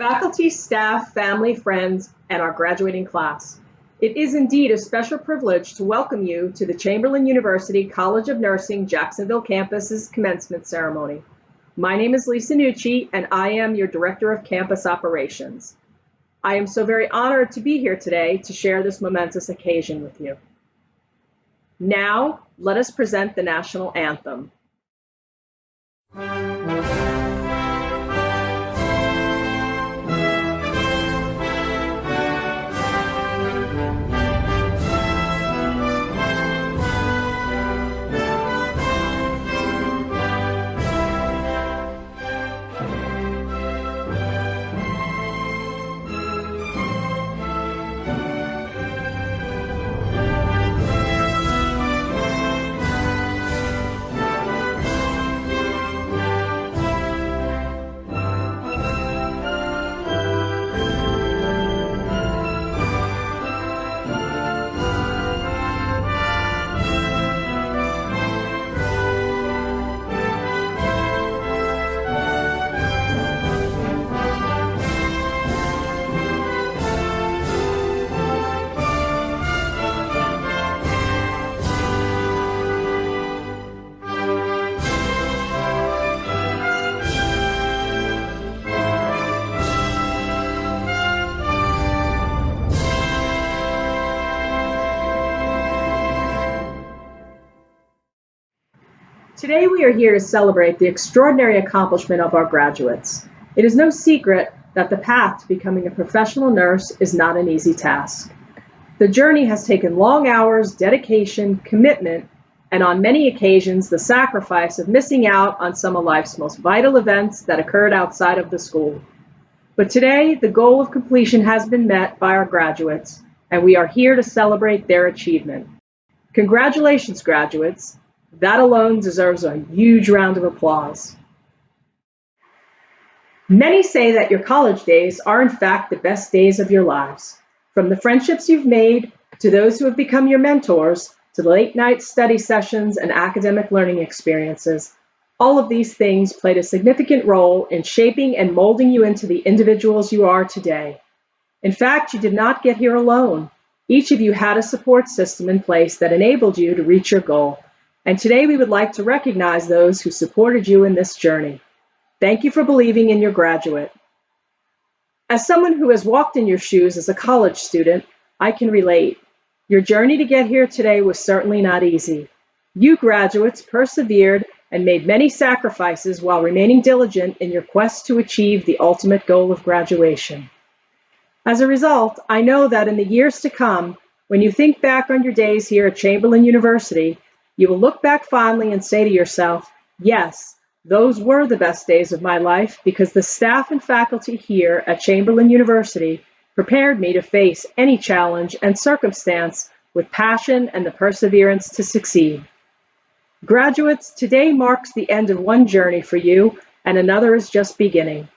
Faculty, staff, family, friends, and our graduating class. It is indeed a special privilege to welcome you to the Chamberlain University College of Nursing Jacksonville campus's commencement ceremony. My name is Lisa Nucci, and I am your Director of Campus Operations. I am so very honored to be here today to share this momentous occasion with you. Now, let us present the national anthem. Today we are here to celebrate the extraordinary accomplishment of our graduates. It is no secret that the path to becoming a professional nurse is not an easy task. The journey has taken long hours, dedication, commitment, and on many occasions the sacrifice of missing out on some of life's most vital events that occurred outside of the school. But today the goal of completion has been met by our graduates, and we are here to celebrate their achievement. Congratulations, graduates. That alone deserves a huge round of applause. Many say that your college days are in fact the best days of your lives. From the friendships you've made, to those who have become your mentors, to the late night study sessions and academic learning experiences, all of these things played a significant role in shaping and molding you into the individuals you are today. In fact, you did not get here alone. Each of you had a support system in place that enabled you to reach your goal. And today we would like to recognize those who supported you in this journey. Thank you for believing in your graduate. As someone who has walked in your shoes as a college student, I can relate. Your journey to get here today was certainly not easy. You graduates persevered and made many sacrifices while remaining diligent in your quest to achieve the ultimate goal of graduation. As a result, I know that in the years to come, when you think back on your days here at Chamberlain University, you will look back fondly and say to yourself, yes, those were the best days of my life because the staff and faculty here at Chamberlain University prepared me to face any challenge and circumstance with passion and the perseverance to succeed. Graduates, today marks the end of one journey for you and another is just beginning.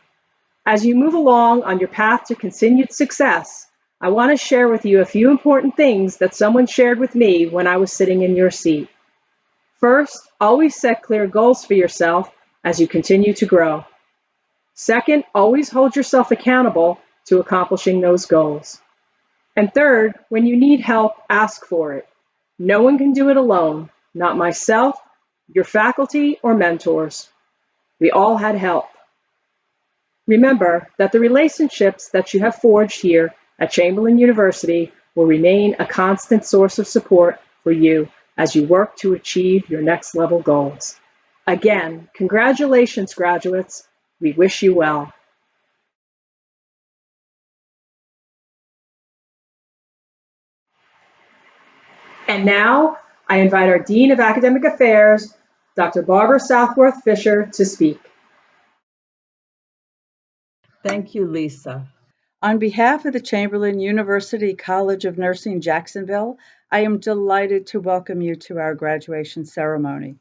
As you move along on your path to continued success, I want to share with you a few important things that someone shared with me when I was sitting in your seat. First, always set clear goals for yourself as you continue to grow. Second, always hold yourself accountable to accomplishing those goals. And third, when you need help, ask for it. No one can do it alone, not myself, your faculty, or mentors. We all had help. Remember that the relationships that you have forged here at Chamberlain University will remain a constant source of support for you as you work to achieve your next level goals. Again, congratulations, graduates. We wish you well. And now, I invite our Dean of Academic Affairs, Dr. Barbara Southworth Fisher, to speak. Thank you, Lisa. On behalf of the Chamberlain University College of Nursing Jacksonville, I am delighted to welcome you to our graduation ceremony.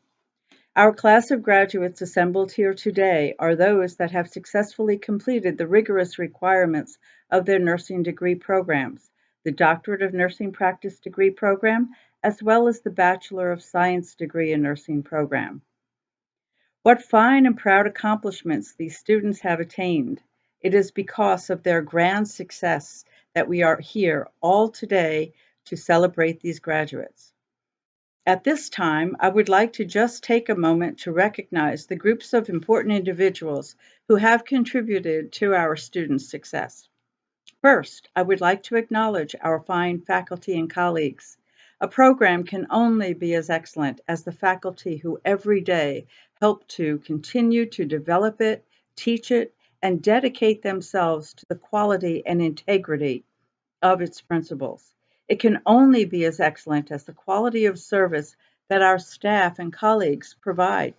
Our class of graduates assembled here today are those that have successfully completed the rigorous requirements of their nursing degree programs, the Doctorate of Nursing Practice degree program, as well as the Bachelor of Science degree in nursing program. What fine and proud accomplishments these students have attained. It is because of their grand success that we are here all today to celebrate these graduates. At this time, I would like to just take a moment to recognize the groups of important individuals who have contributed to our students' success. First, I would like to acknowledge our fine faculty and colleagues. A program can only be as excellent as the faculty who every day help to continue to develop it, teach it, and dedicate themselves to the quality and integrity of its principles. It can only be as excellent as the quality of service that our staff and colleagues provide.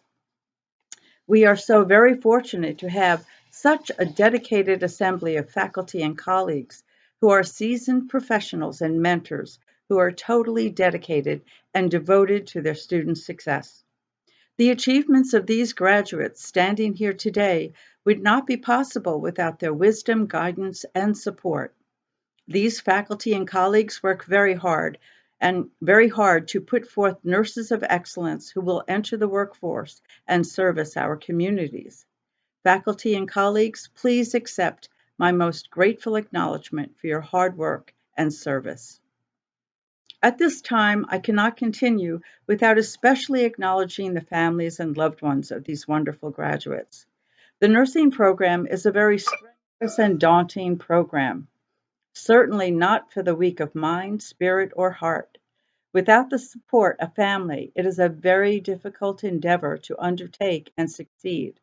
We are so very fortunate to have such a dedicated assembly of faculty and colleagues who are seasoned professionals and mentors who are totally dedicated and devoted to their students' success. The achievements of these graduates standing here today would not be possible without their wisdom, guidance, and support. These faculty and colleagues work very hard to put forth nurses of excellence who will enter the workforce and service our communities. Faculty and colleagues, please accept my most grateful acknowledgement for your hard work and service. At this time, I cannot continue without especially acknowledging the families and loved ones of these wonderful graduates. The nursing program is a very strenuous and daunting program. Certainly not for the weak of mind, spirit, or heart. Without the support of family, it is a very difficult endeavor to undertake and succeed.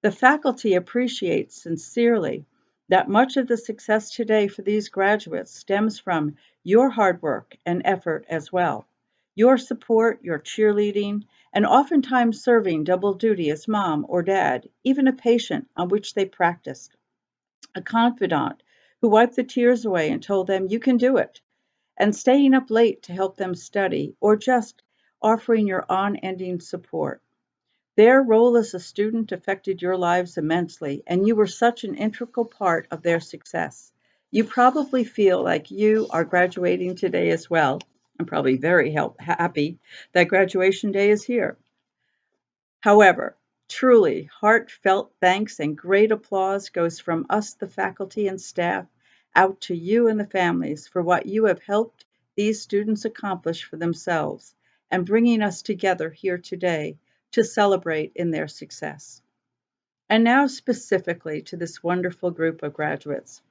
The faculty appreciates sincerely that much of the success today for these graduates stems from your hard work and effort as well. Your support, your cheerleading, and oftentimes serving double duty as mom or dad, even a patient on which they practiced, a confidant who wiped the tears away and told them, "You can do it," and staying up late to help them study, or just offering your unending support. Their role as a student affected your lives immensely, and you were such an integral part of their success. You probably feel like you are graduating today as well. I'm probably very happy that graduation day is here. However, truly heartfelt thanks and great applause goes from us, the faculty and staff, out to you and the families for what you have helped these students accomplish for themselves and bringing us together here today to celebrate in their success. And now specifically to this wonderful group of graduates.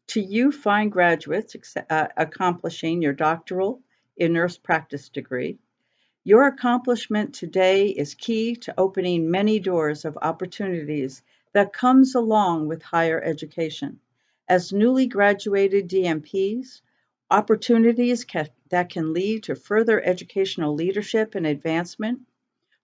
To you fine graduates accomplishing your doctoral in nurse practice degree, your accomplishment today is key to opening many doors of opportunities that comes along with higher education. As newly graduated DMPs, opportunities that can lead to further educational leadership and advancement,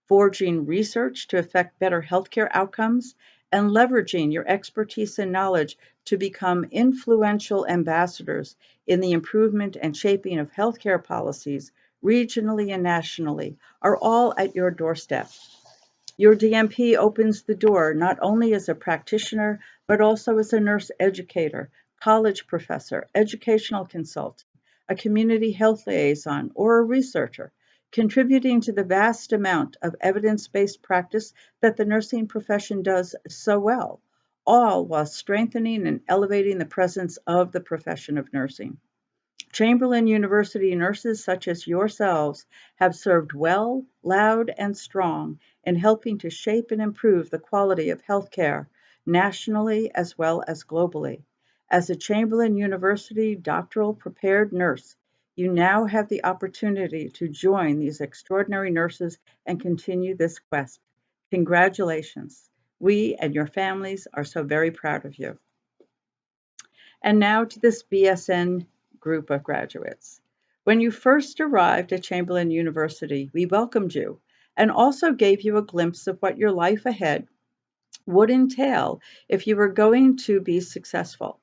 forging research to affect better healthcare outcomes, and leveraging your expertise and knowledge to become influential ambassadors in the improvement and shaping of healthcare policies regionally and nationally are all at your doorstep. Your DMP opens the door not only as a practitioner, but also as a nurse educator, college professor, educational consultant, a community health liaison, or a researcher, contributing to the vast amount of evidence-based practice that the nursing profession does so well, all while strengthening and elevating the presence of the profession of nursing. Chamberlain University nurses such as yourselves have served well, loud, and strong in helping to shape and improve the quality of healthcare nationally as well as globally. As a Chamberlain University doctoral prepared nurse, you now have the opportunity to join these extraordinary nurses and continue this quest. Congratulations. We and your families are so very proud of you. And now to this BSN group of graduates. When you first arrived at Chamberlain University, we welcomed you and also gave you a glimpse of what your life ahead would entail if you were going to be successful.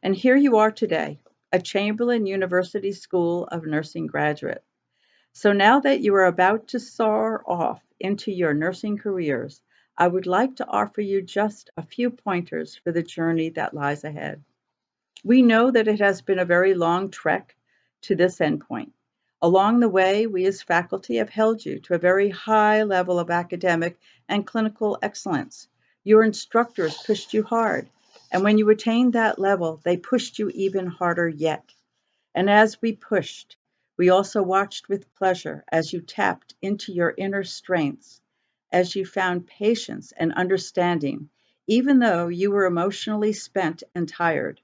And here you are today, a Chamberlain University School of Nursing graduate. So now that you are about to soar off into your nursing careers, I would like to offer you just a few pointers for the journey that lies ahead. We know that it has been a very long trek to this endpoint. Along the way, we as faculty have held you to a very high level of academic and clinical excellence. Your instructors pushed you hard. And when you attained that level, they pushed you even harder yet. And as we pushed, we also watched with pleasure as you tapped into your inner strengths, as you found patience and understanding, even though you were emotionally spent and tired.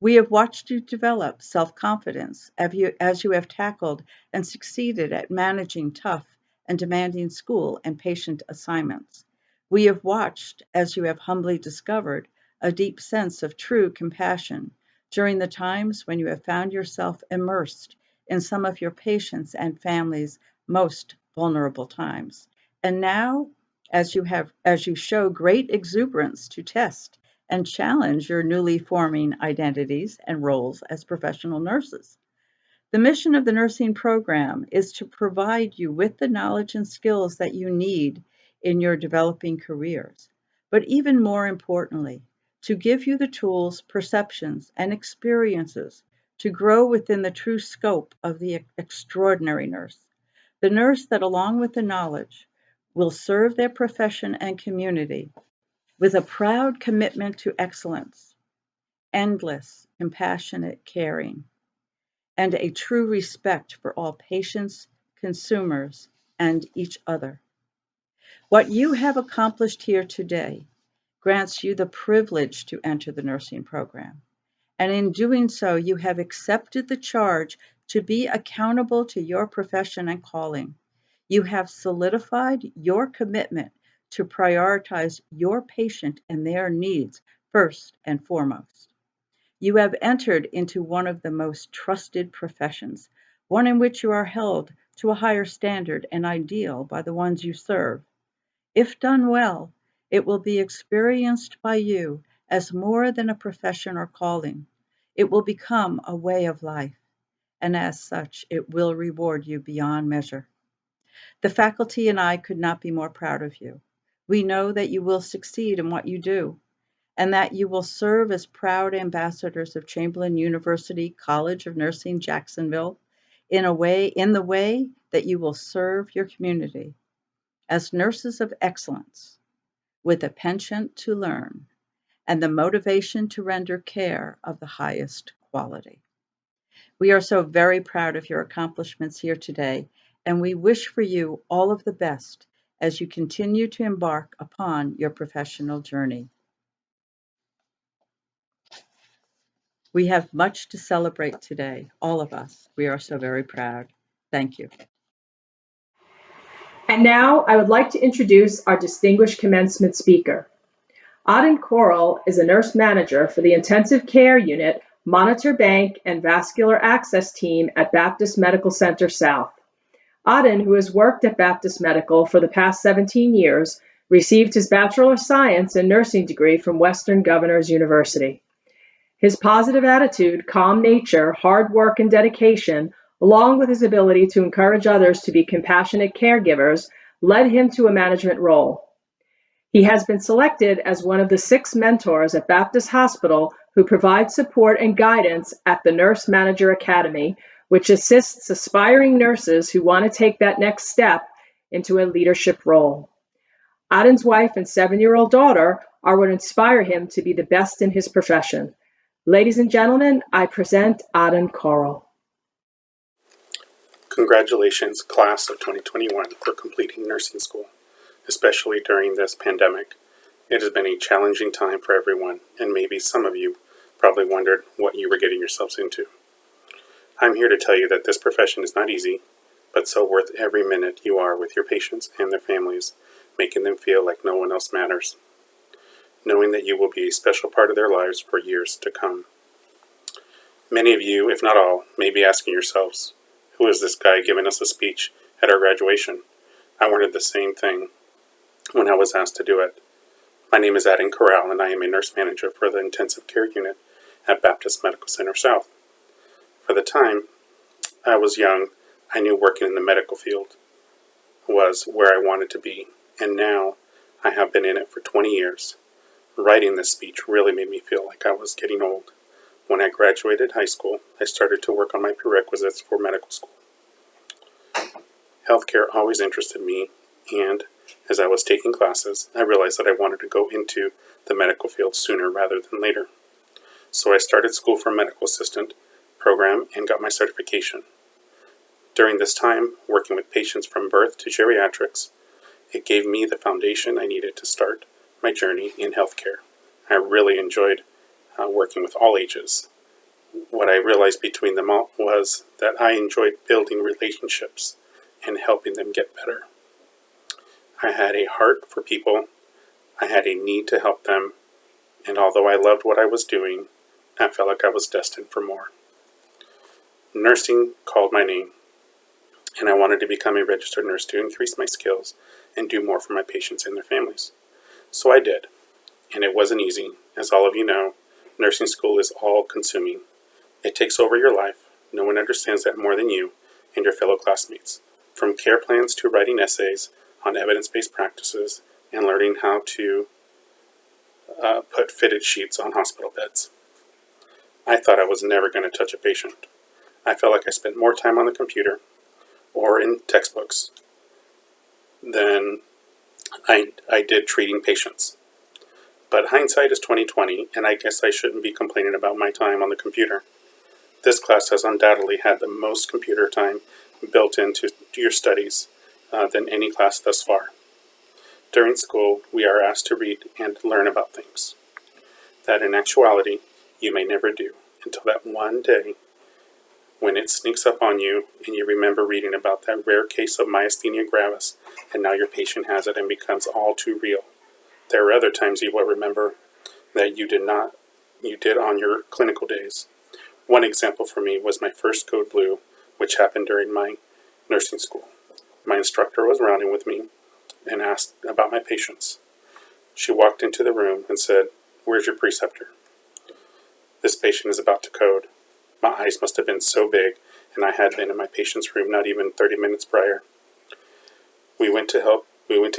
We have watched you develop self confidence as you have tackled and succeeded at managing tough and demanding school and patient assignments. We have watched as you have humbly discovered a deep sense of true compassion during the times when you have found yourself immersed in some of your patients' and families' most vulnerable times. And now, as you show great exuberance to test and challenge your newly forming identities and roles as professional nurses. The mission of the nursing program is to provide you with the knowledge and skills that you need in your developing careers, but even more importantly, to give you the tools, perceptions, and experiences to grow within the true scope of the extraordinary nurse. The nurse that, along with the knowledge, will serve their profession and community with a proud commitment to excellence, endless, compassionate caring, and a true respect for all patients, consumers, and each other. What you have accomplished here today grants you the privilege to enter the nursing program. And in doing so, you have accepted the charge to be accountable to your profession and calling. You have solidified your commitment to prioritize your patient and their needs first and foremost. You have entered into one of the most trusted professions, one in which you are held to a higher standard and ideal by the ones you serve. If done well, it will be experienced by you as more than a profession or calling. It will become a way of life, and as such, it will reward you beyond measure. The faculty and I could not be more proud of you. We know that you will succeed in what you do, and that you will serve as proud ambassadors of Chamberlain University College of Nursing, Jacksonville, in the way that you will serve your community as nurses of excellence, with a penchant to learn and the motivation to render care of the highest quality. We are so very proud of your accomplishments here today, and we wish for you all of the best as you continue to embark upon your professional journey. We have much to celebrate today, all of us. We are so very proud. Thank you. And now I would like to introduce our distinguished commencement speaker. Auden Coral is a nurse manager for the Intensive Care Unit, Monitor Bank, and Vascular Access Team at Baptist Medical Center South. Auden, who has worked at Baptist Medical for the past 17 years, received his Bachelor of Science and Nursing degree from Western Governors University. His positive attitude, calm nature, hard work, and dedication, along with his ability to encourage others to be compassionate caregivers, led him to a management role. He has been selected as one of the 6 mentors at Baptist Hospital who provide support and guidance at the Nurse Manager Academy, which assists aspiring nurses who want to take that next step into a leadership role. Auden's wife and 7-year-old daughter are what inspire him to be the best in his profession. Ladies and gentlemen, I present Auden Coral. Congratulations, class of 2021, for completing nursing school, especially during this pandemic. It has been a challenging time for everyone, and maybe some of you probably wondered what you were getting yourselves into. I'm here to tell you that this profession is not easy, but so worth every minute you are with your patients and their families, making them feel like no one else matters, knowing that you will be a special part of their lives for years to come. Many of you, if not all, may be asking yourselves, who is this guy giving us a speech at our graduation? I wondered the same thing when I was asked to do it. My name is Auden Corral, and I am a nurse manager for the intensive care unit at Baptist Medical Center South. For the time I was young, I knew working in the medical field was where I wanted to be, and now I have been in it for 20 years. Writing this speech really made me feel like I was getting old. When I graduated high school, I started to work on my prerequisites for medical school. Healthcare always interested me, and As I was taking classes, I realized that I wanted to go into the medical field sooner rather than later. So I started school for a medical assistant program and got my certification. During this time, working with patients from birth to geriatrics, it gave me the foundation I needed to start my journey in healthcare. I really enjoyed working with all ages. What I realized between them all was that I enjoyed building relationships and helping them get better. I had a heart for people, I had a need to help them, and although I loved what I was doing, I felt like I was destined for more. Nursing called my name, and I wanted to become a registered nurse to increase my skills and do more for my patients and their families. So I did, and it wasn't easy. As all of you know, nursing school is all-consuming. It takes over your life. No one understands that more than you and your fellow classmates. From care plans to writing essays on evidence-based practices and learning how to put fitted sheets on hospital beds. I thought I was never going to touch a patient. I felt like I spent more time on the computer or in textbooks than I did treating patients. But hindsight is 20/20, and I guess I shouldn't be complaining about my time on the computer. This class has undoubtedly had the most computer time built into your studies than any class thus far. During school, we are asked to read and learn about things that in actuality you may never do until that one day when it sneaks up on you and you remember reading about that rare case of myasthenia gravis and now your patient has it and becomes all too real. There are other times you will remember that you did on your clinical days. One example for me was my first Code Blue, which happened during my nursing school. My instructor was rounding with me and asked about my patients. She walked into the room and said, "Where's your preceptor?" This patient is about to code. My eyes must have been so big, and I had been in my patient's room not even 30 minutes prior. We went to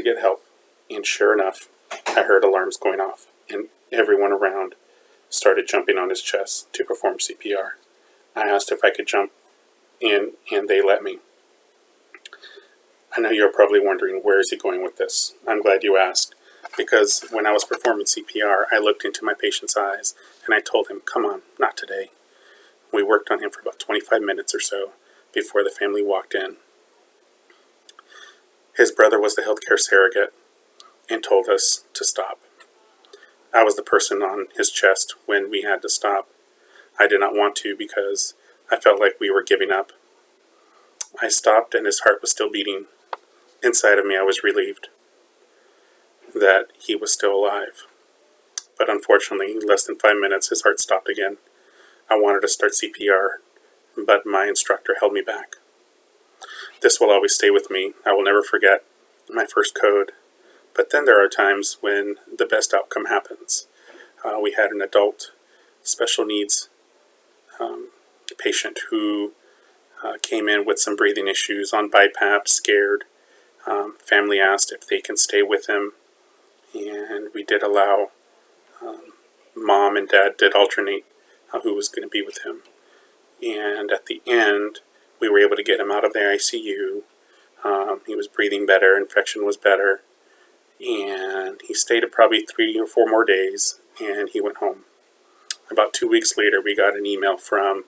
get help, and sure enough, I heard alarms going off, and everyone around started jumping on his chest to perform CPR. I asked if I could jump in, and they let me. I know you're probably wondering, where is he going with this? I'm glad you asked, because when I was performing CPR, I looked into my patient's eyes, and I told him, "Come on, not today." We worked on him for about 25 minutes or so before the family walked in. His brother was the healthcare surrogate and told us to stop. I was the person on his chest when we had to stop. I did not want to because I felt like we were giving up. I stopped and his heart was still beating. Inside of me, I was relieved that he was still alive. But unfortunately, less than 5 minutes, his heart stopped again. I wanted to start CPR, but my instructor held me back. This will always stay with me. I will never forget my first code. But then there are times when the best outcome happens. We had an adult special needs patient who came in with some breathing issues on BiPAP, scared. Family asked if they can stay with him, and we did allow mom and dad did alternate who was going to be with him. And at the end, we were able to get him out of the ICU. He was breathing better, infection was better, and he stayed probably 3 or 4 more days, and he went home. About 2 weeks later, we got an email from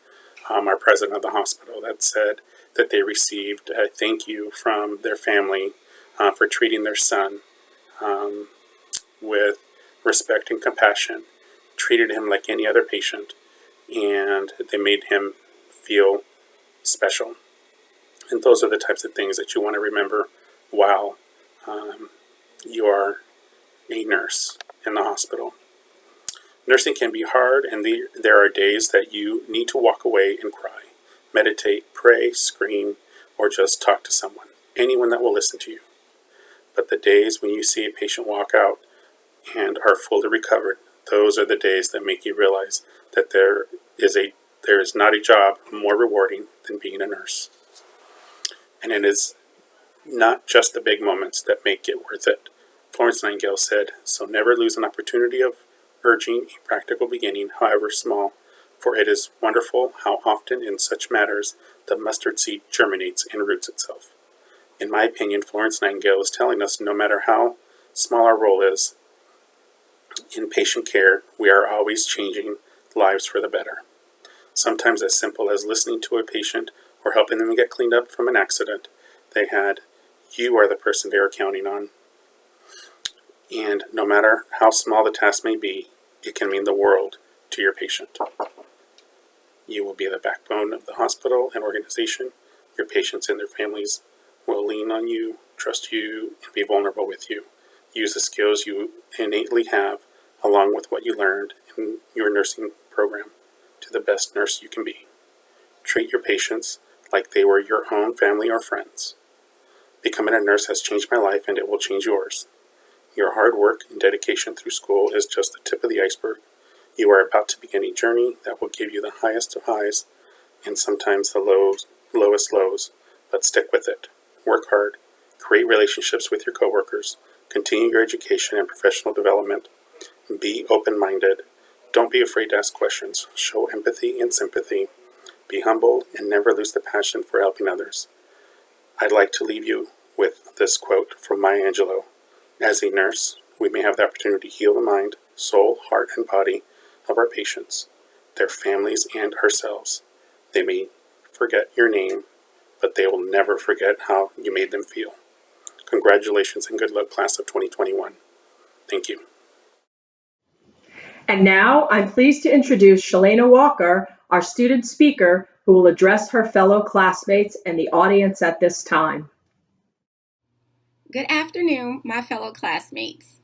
our president of the hospital that said that they received a thank you from their family for treating their son with respect and compassion, treated him like any other patient, and they made him feel special. And those are the types of things that you want to remember while you are a nurse in the hospital. Nursing can be hard, and there are days that you need to walk away and cry, meditate, pray, scream, or just talk to someone, anyone that will listen to you. But the days when you see a patient walk out and are fully recovered, those are the days that make you realize that there is not a job more rewarding than being a nurse. And it is not just the big moments that make it worth it. Florence Nightingale said, "So never lose an opportunity of urging a practical beginning, however small, for it is wonderful how often in such matters the mustard seed germinates and roots itself." In my opinion, Florence Nightingale is telling us no matter how small our role is in patient care, we are always changing lives for the better. Sometimes as simple as listening to a patient or helping them get cleaned up from an accident they had. You are the person they are counting on. And no matter how small the task may be, it can mean the world to your patient. You will be the backbone of the hospital and organization. Your patients and their families will lean on you, trust you, and be vulnerable with you. Use the skills you innately have, along with what you learned in your nursing program, to the best nurse you can be. Treat your patients like they were your own family or friends. Becoming a nurse has changed my life, and it will change yours. Your hard work and dedication through school is just the tip of the iceberg. You are about to begin a journey that will give you the highest of highs and sometimes the lowest lows, but stick with it. Work hard, create relationships with your coworkers, continue your education and professional development. Be open-minded. Don't be afraid to ask questions. Show empathy and sympathy. Be humble and never lose the passion for helping others. I'd like to leave you with this quote from Maya Angelou. As a nurse, we may have the opportunity to heal the mind, soul, heart, and body of our patients, their families, and ourselves. They may forget your name, but they will never forget how you made them feel. Congratulations and good luck, class of 2021. Thank you. And now I'm pleased to introduce Shalana Walker, our student speaker, who will address her fellow classmates and the audience at this time. Good afternoon, my fellow classmates.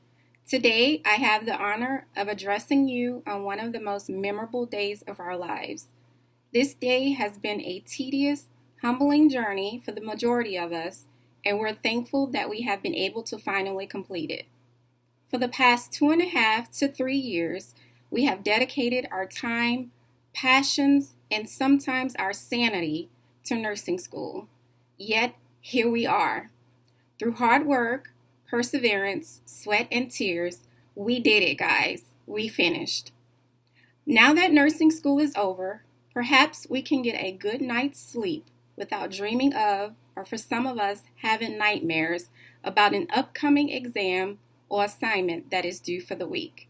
Today, I have the honor of addressing you on one of the most memorable days of our lives. This day has been a tedious, humbling journey for the majority of us, and we're thankful that we have been able to finally complete it. For the past 2.5 to 3 years, we have dedicated our time, passions, and sometimes our sanity to nursing school. Yet, here we are. Through hard work, perseverance, sweat, and tears, we did it, guys. We finished. Now that nursing school is over, perhaps we can get a good night's sleep without dreaming of, or for some of us, having nightmares about an upcoming exam or assignment that is due for the week.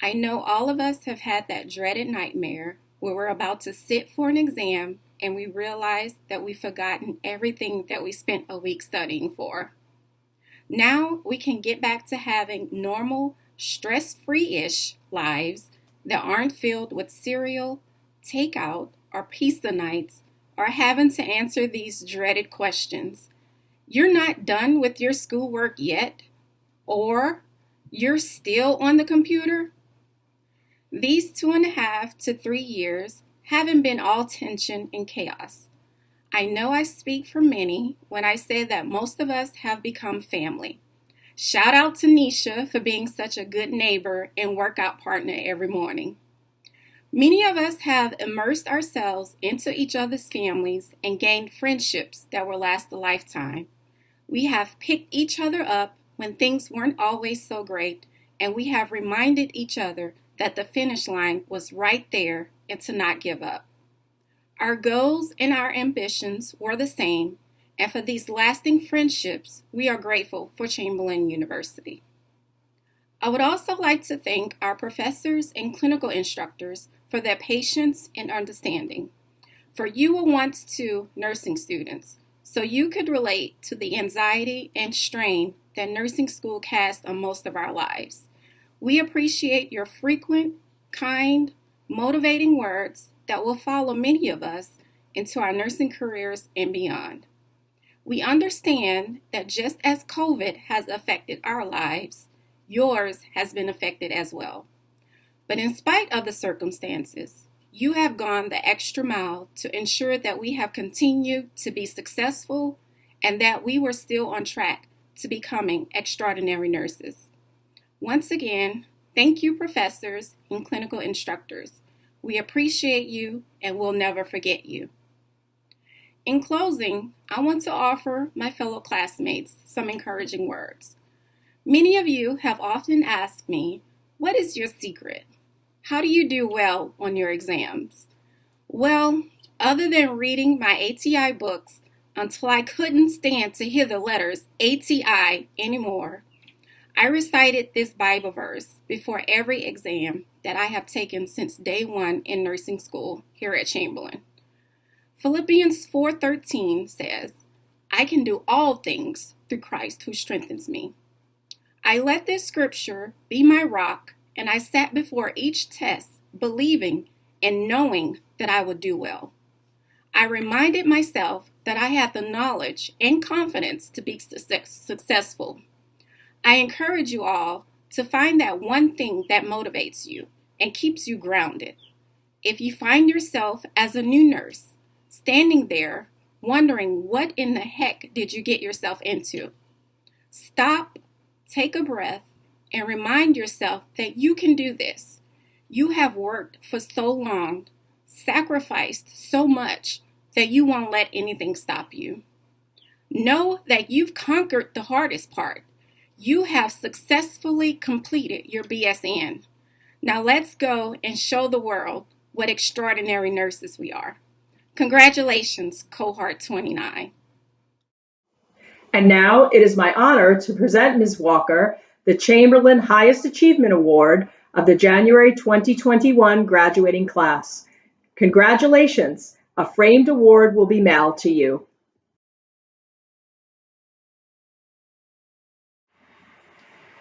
I know all of us have had that dreaded nightmare where we're about to sit for an exam and we realize that we've forgotten everything that we spent a week studying for. Now we can get back to having normal, stress-free-ish lives that aren't filled with cereal, takeout, or pizza nights, or having to answer these dreaded questions. You're not done with your schoolwork yet? Or you're still on the computer? These 2.5 to 3 years haven't been all tension and chaos. I know I speak for many when I say that most of us have become family. Shout out to Nisha for being such a good neighbor and workout partner every morning. Many of us have immersed ourselves into each other's families and gained friendships that will last a lifetime. We have picked each other up when things weren't always so great, and we have reminded each other that the finish line was right there and to not give up. Our goals and our ambitions were the same, and for these lasting friendships, we are grateful for Chamberlain University. I would also like to thank our professors and clinical instructors for their patience and understanding. For you were once two nursing students, so you could relate to the anxiety and strain that nursing school casts on most of our lives. We appreciate your frequent, kind, motivating words that will follow many of us into our nursing careers and beyond. We understand that just as COVID has affected our lives, yours has been affected as well. But in spite of the circumstances, you have gone the extra mile to ensure that we have continued to be successful and that we were still on track to becoming extraordinary nurses. Once again, thank you, professors and clinical instructors. We appreciate you and will never forget you. In closing, I want to offer my fellow classmates some encouraging words. Many of you have often asked me, what is your secret? How do you do well on your exams? Well, other than reading my ATI books, until I couldn't stand to hear the letters ATI anymore. I recited this Bible verse before every exam that I have taken since day one in nursing school here at Chamberlain. Philippians 4:13 says, I can do all things through Christ who strengthens me. I let this scripture be my rock, and I sat before each test believing and knowing that I would do well. I reminded myself that I had the knowledge and confidence to be successful. I encourage you all to find that one thing that motivates you and keeps you grounded. If you find yourself as a new nurse, standing there wondering what in the heck did you get yourself into, stop, take a breath, and remind yourself that you can do this. You have worked for so long, sacrificed so much that you won't let anything stop you. Know that you've conquered the hardest part. You have successfully completed your BSN. Now let's go and show the world what extraordinary nurses we are. Congratulations, Cohort 29. And now it is my honor to present Ms. Walker the Chamberlain Highest Achievement Award of the January 2021 graduating class. Congratulations! A framed award will be mailed to you.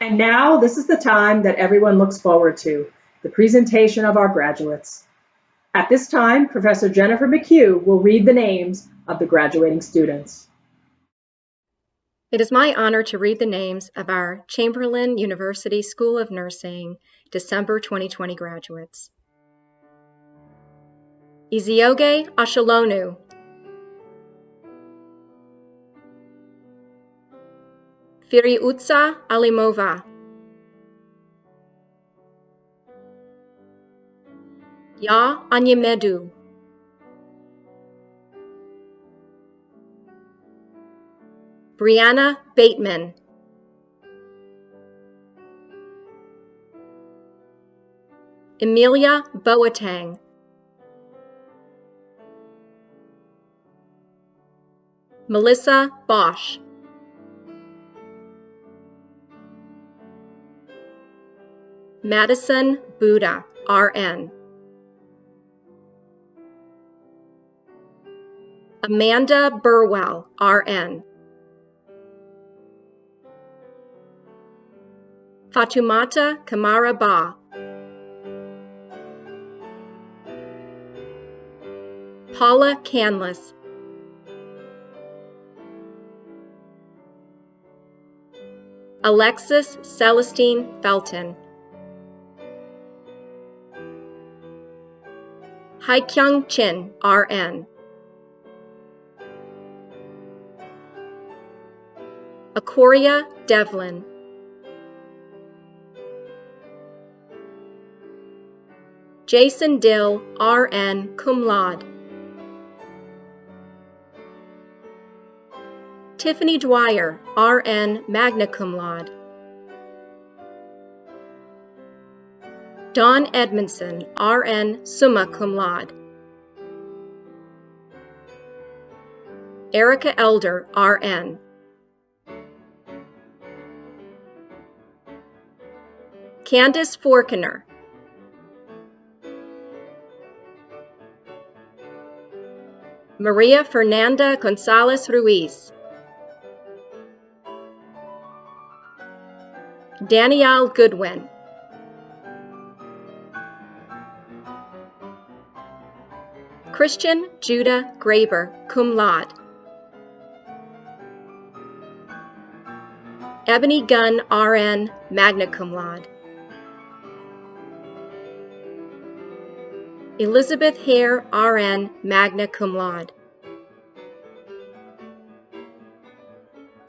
And now this is the time that everyone looks forward to, the presentation of our graduates. At this time, Professor Jennifer McHugh will read the names of the graduating students. It is my honor to read the names of our Chamberlain University School of Nursing December 2020 graduates. Izioge Ashalonu, Firiutsa Alimova, Ya Anyemedu, Brianna Bateman, Emilia Boateng, Melissa Bosch, Madison Buddha, RN, Amanda Burwell, RN, Fatumata Kamara Ba, Paula Canlis, Alexis Celestine Felton, Haikyung Chin, RN, Akoria Devlin, Jason Dill, RN, cum laude, Tiffany Dwyer, RN, magna cum laude, Dawn Edmondson, RN, summa cum laude, Erica Elder, RN, Candace Forkener, Maria Fernanda Gonzalez Ruiz, Danielle Goodwin, Christian Judah Graber, cum laude, Ebony Gunn, RN, magna cum laude, Elizabeth Hare, RN, magna cum laude,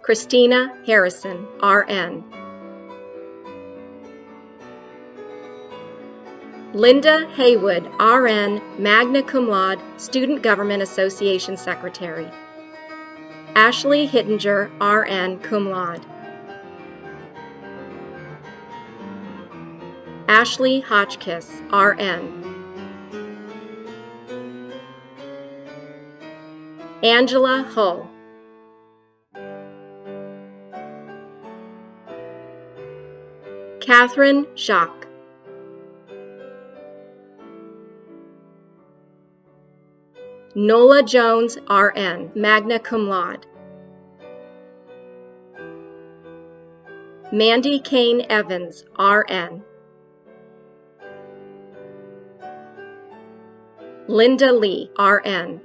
Christina Harrison, RN, Linda Haywood, RN, magna cum laude, Student Government Association Secretary, Ashley Hittinger, RN, cum laude, Ashley Hotchkiss, RN, Angela Hull, Catherine Jacques. Nola Jones, RN, magna cum laude. Mandy Kane Evans, RN. Linda Lee, RN.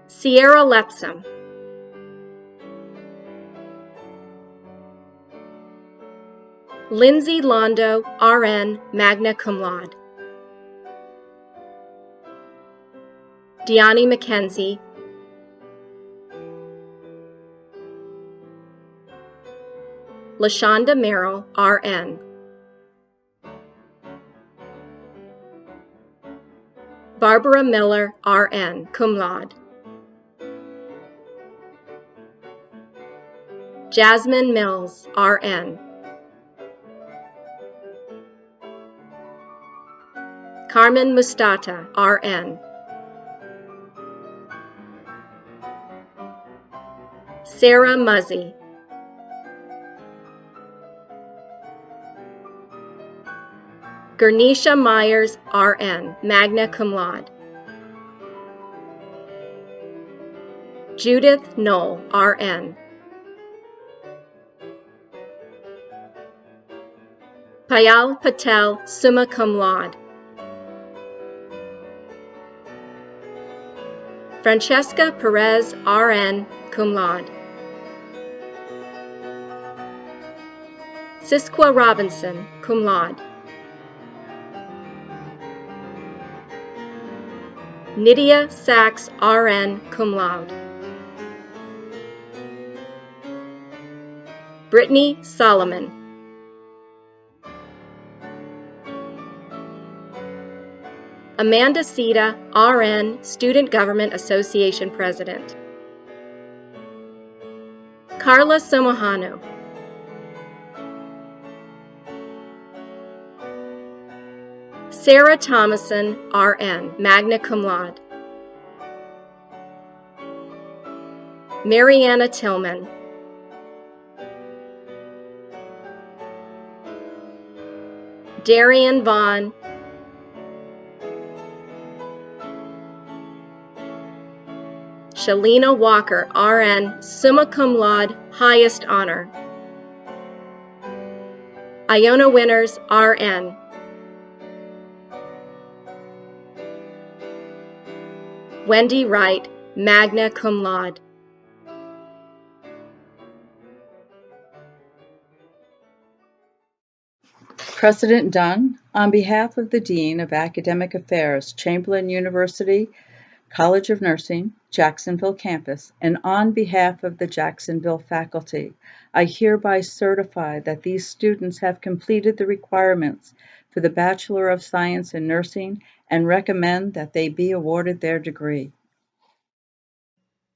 Sierra Letsom. Lindsay Londo, RN, magna cum laude. Deani McKenzie. LaShonda Merrill, RN. Barbara Miller, RN, cum laude. Jasmine Mills, RN. Carmen Mustata, RN. Sarah Muzzy. Gernisha Myers, RN, magna cum laude. Judith Knoll, RN. Payal Patel, summa cum laude. Francesca Perez, RN, cum laude. Sisqua Robinson, cum laude. Nydia Sachs, RN, cum laude. Brittany Solomon. Amanda Sita, RN, Student Government Association President. Carla Somohanu. Sarah Thomason, RN, magna cum laude. Mariana Tillman. Darian Vaughn. Shalina Walker, RN, summa cum laude, highest honor. Iona Winners, RN. Wendy Wright, magna cum laude. President Dunn, on behalf of the Dean of Academic Affairs, Chamberlain University College of Nursing, Jacksonville campus, and on behalf of the Jacksonville faculty, I hereby certify that these students have completed the requirements for the Bachelor of Science in Nursing and recommend that they be awarded their degree.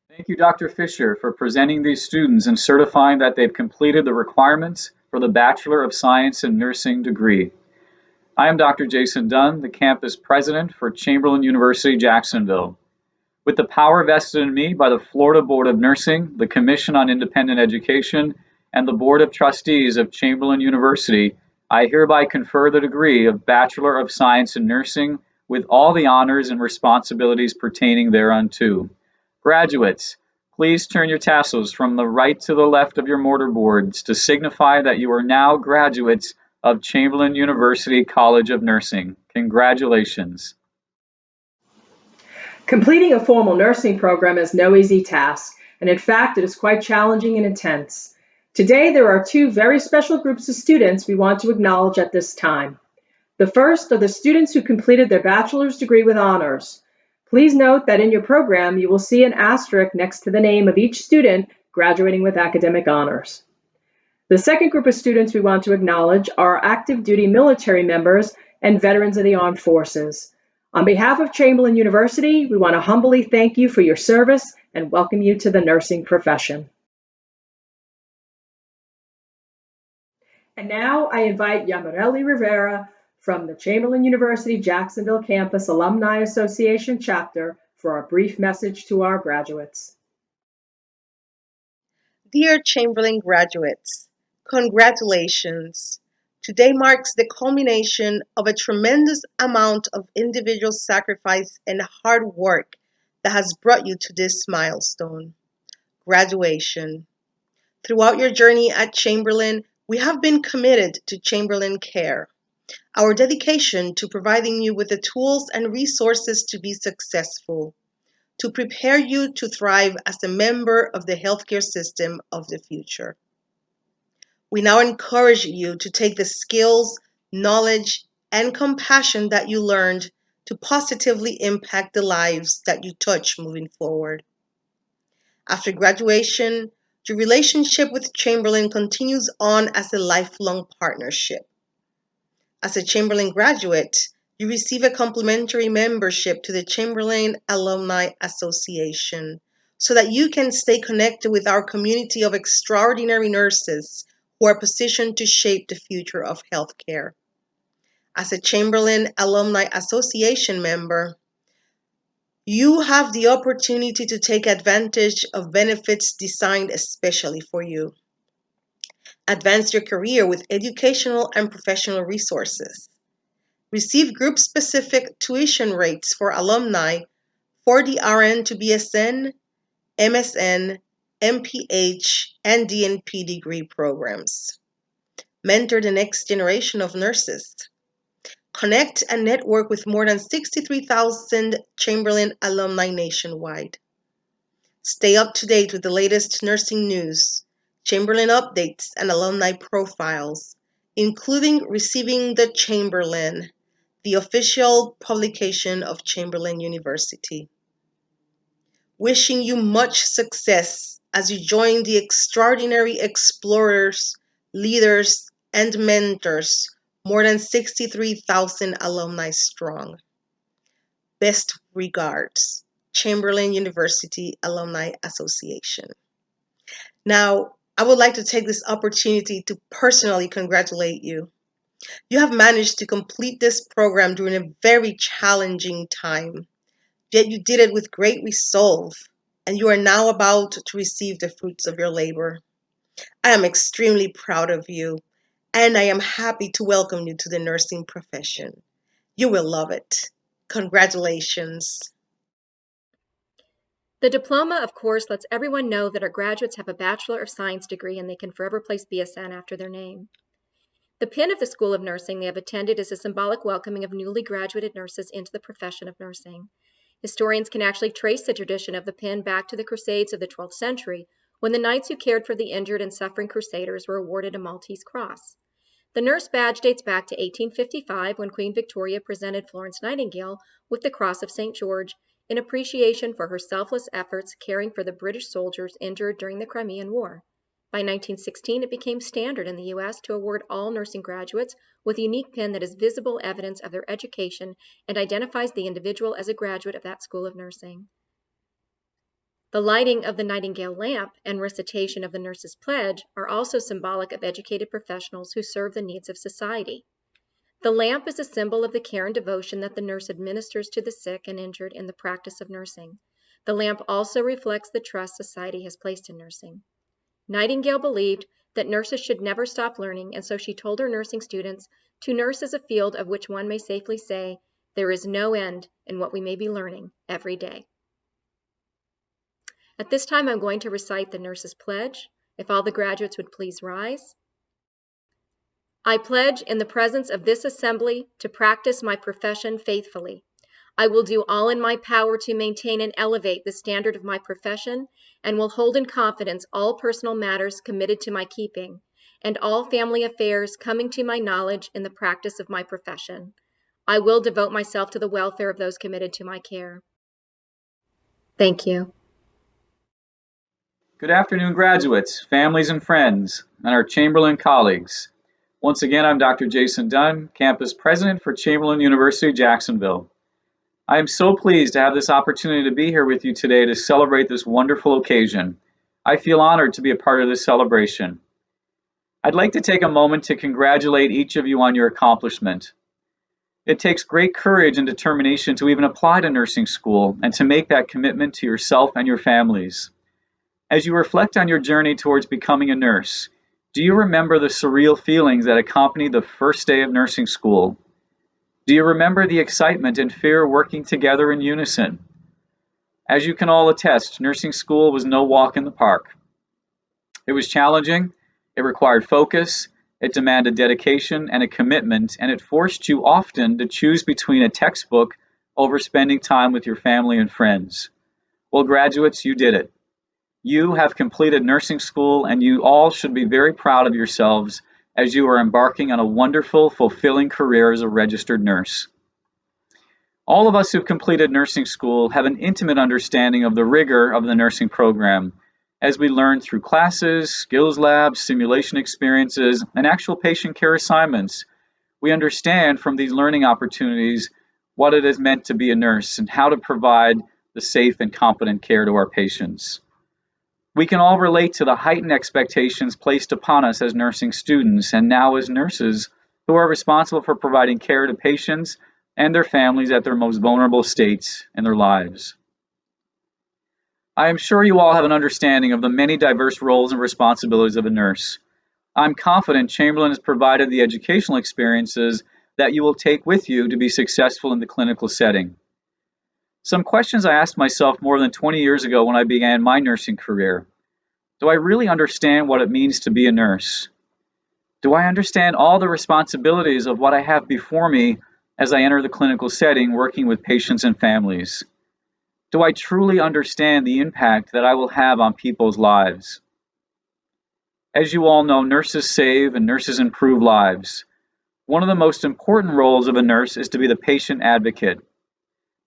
Thank you, Dr. Fisher, for presenting these students and certifying that they've completed the requirements for the Bachelor of Science in Nursing degree. I am Dr. Jason Dunn, the campus president for Chamberlain University, Jacksonville. With the power vested in me by the Florida Board of Nursing, the Commission on Independent Education, and the Board of Trustees of Chamberlain University, I hereby confer the degree of Bachelor of Science in Nursing with all the honors and responsibilities pertaining thereunto. Graduates, please turn your tassels from the right to the left of your mortarboards to signify that you are now graduates of Chamberlain University College of Nursing. Congratulations. Completing a formal nursing program is no easy task, and in fact, it is quite challenging and intense. Today, there are two very special groups of students we want to acknowledge at this time. The first are the students who completed their bachelor's degree with honors. Please note that in your program, you will see an asterisk next to the name of each student graduating with academic honors. The second group of students we want to acknowledge are active duty military members and veterans of the armed forces. On behalf of Chamberlain University, we want to humbly thank you for your service and welcome you to the nursing profession. And now I invite Yamareli Rivera from the Chamberlain University Jacksonville Campus Alumni Association chapter for a brief message to our graduates. Dear Chamberlain graduates, congratulations! Today marks the culmination of a tremendous amount of individual sacrifice and hard work that has brought you to this milestone, graduation. Throughout your journey at Chamberlain, we have been committed to Chamberlain Care, our dedication to providing you with the tools and resources to be successful, to prepare you to thrive as a member of the healthcare system of the future. We now encourage you to take the skills, knowledge, and compassion that you learned to positively impact the lives that you touch moving forward. After graduation, your relationship with Chamberlain continues on as a lifelong partnership. As a Chamberlain graduate, you receive a complimentary membership to the Chamberlain Alumni Association so that you can stay connected with our community of extraordinary nurses who are positioned to shape the future of healthcare. As a Chamberlain Alumni Association member, you have the opportunity to take advantage of benefits designed especially for you. Advance your career with educational and professional resources. Receive group-specific tuition rates for alumni for the RN to BSN, MSN, MPH, and DNP degree programs. Mentor the next generation of nurses. Connect and network with more than 63,000 Chamberlain alumni nationwide. Stay up to date with the latest nursing news, Chamberlain updates, and alumni profiles, including Receiving the Chamberlain, the official publication of Chamberlain University. Wishing you much success as you join the extraordinary explorers, leaders, and mentors, more than 63,000 alumni strong. Best regards, Chamberlain University Alumni Association. Now, I would like to take this opportunity to personally congratulate you. You have managed to complete this program during a very challenging time, yet you did it with great resolve, and you are now about to receive the fruits of your labor. I am extremely proud of you, and I am happy to welcome you to the nursing profession. You will love it. Congratulations. The diploma, of course, lets everyone know that our graduates have a Bachelor of Science degree and they can forever place BSN after their name. The pin of the School of Nursing they have attended is a symbolic welcoming of newly graduated nurses into the profession of nursing. Historians can actually trace the tradition of the pin back to the Crusades of the 12th century, when the knights who cared for the injured and suffering crusaders were awarded a Maltese cross. The nurse badge dates back to 1855, when Queen Victoria presented Florence Nightingale with the Cross of St. George in appreciation for her selfless efforts caring for the British soldiers injured during the Crimean War. By 1916, it became standard in the U.S. to award all nursing graduates with a unique pin that is visible evidence of their education and identifies the individual as a graduate of that school of nursing. The lighting of the Nightingale lamp and recitation of the Nurse's Pledge are also symbolic of educated professionals who serve the needs of society. The lamp is a symbol of the care and devotion that the nurse administers to the sick and injured in the practice of nursing. The lamp also reflects the trust society has placed in nursing. Nightingale believed that nurses should never stop learning, and so she told her nursing students, "To nurse is a field of which one may safely say, there is no end in what we may be learning every day." At this time, I'm going to recite the Nurse's Pledge. If all the graduates would please rise. I pledge in the presence of this assembly to practice my profession faithfully. I will do all in my power to maintain and elevate the standard of my profession, and will hold in confidence all personal matters committed to my keeping, and all family affairs coming to my knowledge in the practice of my profession. I will devote myself to the welfare of those committed to my care. Thank you. Good afternoon, graduates, families and friends, and our Chamberlain colleagues. Once again, I'm Dr. Jason Dunn, Campus President for Chamberlain University, Jacksonville. I am so pleased to have this opportunity to be here with you today to celebrate this wonderful occasion. I feel honored to be a part of this celebration. I'd like to take a moment to congratulate each of you on your accomplishment. It takes great courage and determination to even apply to nursing school and to make that commitment to yourself and your families. As you reflect on your journey towards becoming a nurse, do you remember the surreal feelings that accompanied the first day of nursing school? Do you remember the excitement and fear working together in unison? As you can all attest, nursing school was no walk in the park. It was challenging, it required focus, it demanded dedication and a commitment, and it forced you often to choose between a textbook over spending time with your family and friends. Well, graduates, you did it. You have completed nursing school, and you all should be very proud of yourselves as you are embarking on a wonderful, fulfilling career as a registered nurse. All of us who've completed nursing school have an intimate understanding of the rigor of the nursing program, as we learn through classes, skills labs, simulation experiences, and actual patient care assignments. We understand from these learning opportunities what it is meant to be a nurse and how to provide the safe and competent care to our patients. We can all relate to the heightened expectations placed upon us as nursing students and now as nurses who are responsible for providing care to patients and their families at their most vulnerable states in their lives. I am sure you all have an understanding of the many diverse roles and responsibilities of a nurse. I'm confident Chamberlain has provided the educational experiences that you will take with you to be successful in the clinical setting. Some questions I asked myself more than 20 years ago when I began my nursing career. Do I really understand what it means to be a nurse? Do I understand all the responsibilities of what I have before me as I enter the clinical setting working with patients and families? Do I truly understand the impact that I will have on people's lives? As you all know, nurses save and nurses improve lives. One of the most important roles of a nurse is to be the patient advocate,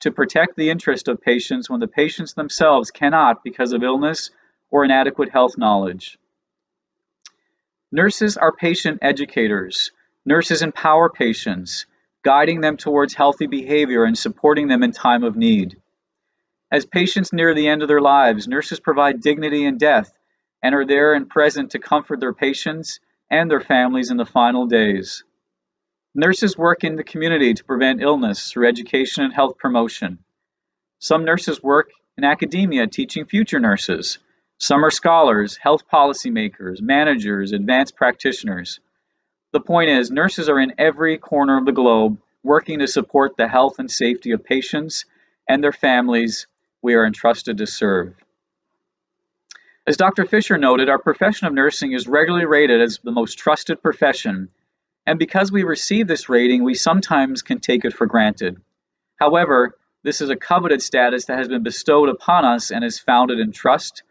to protect the interest of patients when the patients themselves cannot because of illness or inadequate health knowledge. Nurses are patient educators. Nurses empower patients, guiding them towards healthy behavior and supporting them in time of need. As patients near the end of their lives, nurses provide dignity in death and are there and present to comfort their patients and their families in the final days. Nurses work in the community to prevent illness through education and health promotion. Some nurses work in academia teaching future nurses. Some are scholars, health policymakers, managers, advanced practitioners. The point is, nurses are in every corner of the globe working to support the health and safety of patients and their families we are entrusted to serve. As Dr. Fisher noted, our profession of nursing is regularly rated as the most trusted profession, and because we receive this rating, we sometimes can take it for granted. However, this is a coveted status that has been bestowed upon us and is founded in trust,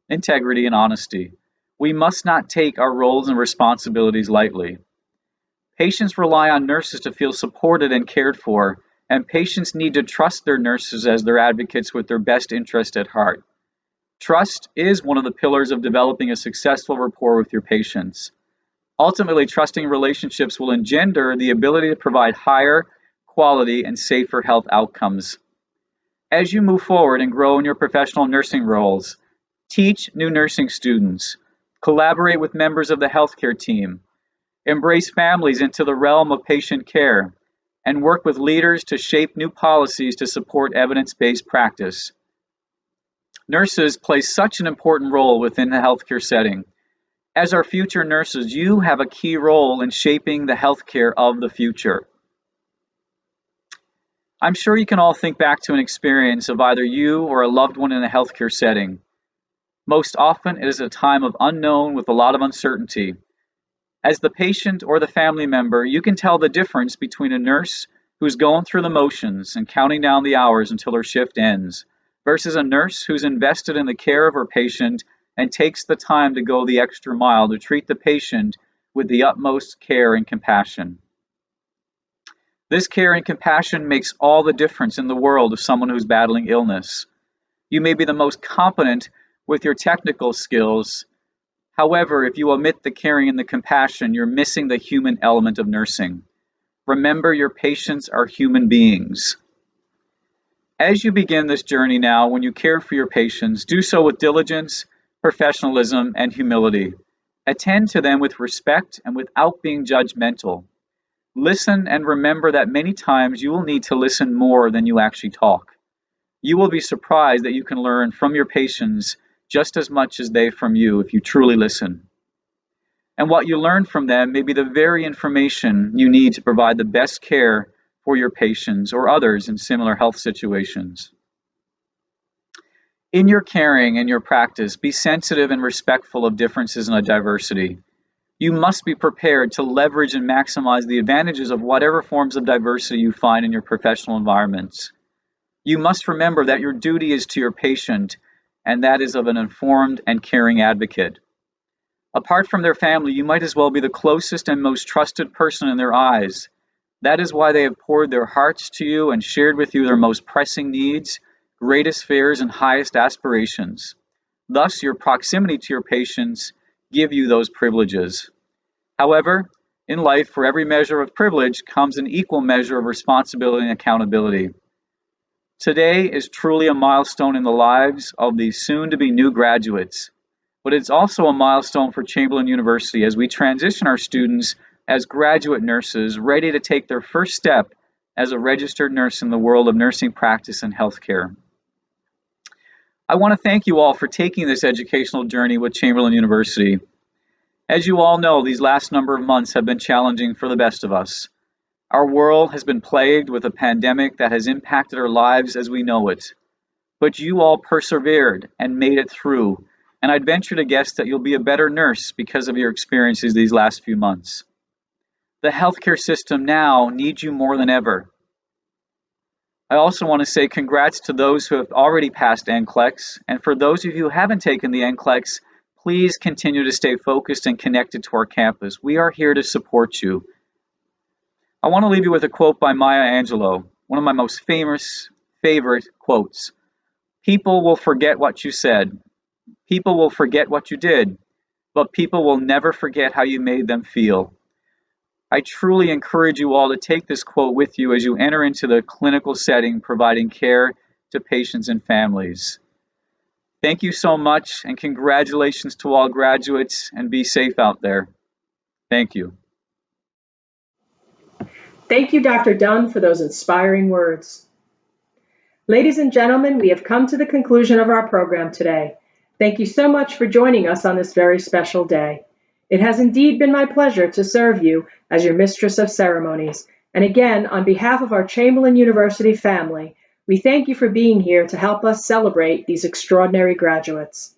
integrity, and honesty. We must not take our roles and responsibilities lightly. Patients rely on nurses to feel supported and cared for, and patients need to trust their nurses as their advocates with their best interest at heart. Trust is one of the pillars of developing a successful rapport with your patients. Ultimately, trusting relationships will engender the ability to provide higher quality and safer health outcomes. As you move forward and grow in your professional nursing roles, teach new nursing students, collaborate with members of the healthcare team, embrace families into the realm of patient care, and work with leaders to shape new policies to support evidence-based practice. Nurses play such an important role within the healthcare setting. As our future nurses, you have a key role in shaping the healthcare of the future. I'm sure you can all think back to an experience of either you or a loved one in a healthcare setting. Most often, it is a time of unknown with a lot of uncertainty. As the patient or the family member, you can tell the difference between a nurse who's going through the motions and counting down the hours until her shift ends, versus a nurse who's invested in the care of her patient and takes the time to go the extra mile to treat the patient with the utmost care and compassion. This care and compassion makes all the difference in the world of someone who's battling illness. You may be the most competent with your technical skills. However, if you omit the caring and the compassion, you're missing the human element of nursing. Remember, your patients are human beings. As you begin this journey now, when you care for your patients, do so with diligence, professionalism, and humility. Attend to them with respect and without being judgmental. Listen and remember that many times you will need to listen more than you actually talk. You will be surprised that you can learn from your patients just as much as they from you if you truly listen. And what you learn from them may be the very information you need to provide the best care for your patients or others in similar health situations. In your caring and your practice, be sensitive and respectful of differences and diversity. You must be prepared to leverage and maximize the advantages of whatever forms of diversity you find in your professional environments. You must remember that your duty is to your patient, and that is of an informed and caring advocate. Apart from their family, you might as well be the closest and most trusted person in their eyes. That is why they have poured their hearts to you and shared with you their most pressing needs, greatest fears, and highest aspirations. Thus, your proximity to your patients give you those privileges. However, in life, for every measure of privilege comes an equal measure of responsibility and accountability. Today is truly a milestone in the lives of the soon-to-be new graduates, but it's also a milestone for Chamberlain University as we transition our students as graduate nurses ready to take their first step as a registered nurse in the world of nursing practice and healthcare. I want to thank you all for taking this educational journey with Chamberlain University. As you all know, these last number of months have been challenging for the best of us. Our world has been plagued with a pandemic that has impacted our lives as we know it. But you all persevered and made it through, and I'd venture to guess that you'll be a better nurse because of your experiences these last few months. The healthcare system now needs you more than ever. I also want to say congrats to those who have already passed NCLEX, and for those of you who haven't taken the NCLEX, please continue to stay focused and connected to our campus. We are here to support you. I want to leave you with a quote by Maya Angelou, one of my most favorite quotes. People will forget what you said. People will forget what you did, but people will never forget how you made them feel. I truly encourage you all to take this quote with you as you enter into the clinical setting providing care to patients and families. Thank you so much, and congratulations to all graduates, and be safe out there. Thank you. Thank you, Dr. Dunn, for those inspiring words. Ladies and gentlemen, we have come to the conclusion of our program today. Thank you so much for joining us on this very special day. It has indeed been my pleasure to serve you as your Mistress of Ceremonies. And again, on behalf of our Chamberlain University family, we thank you for being here to help us celebrate these extraordinary graduates.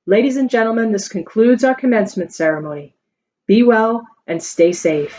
Ladies and gentlemen, this concludes our commencement ceremony. Be well and stay safe.